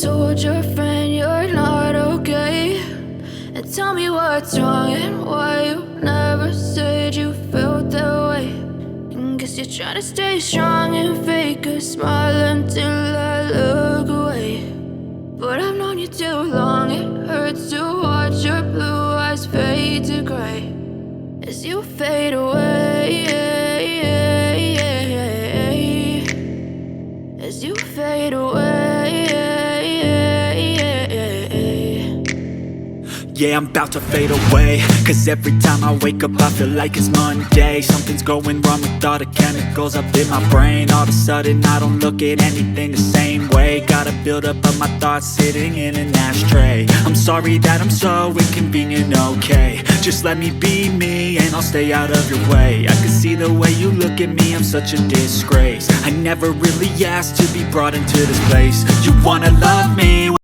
told your friend you're not okay? And tell me what's wrong and why you never said you felt that way. And guess you're trying to stay strong and fake a smile until I look away. But I've known you too long, it hurts to watch your blue eyes fade to gray as you fade away, as you fade away. Yeah, I'm about to fade away, cause every time I wake up I feel like it's Monday. Something's going wrong with all the chemicals up in my brain. All of a sudden I don't look at anything the same way. Gotta build up of my thoughts sitting in an ashtray. I'm sorry that I'm so inconvenient, okay? Just let me be me and I'll stay out of your way. I can see the way you look at me, I'm such a disgrace. I never really asked to be brought into this place. You wanna love me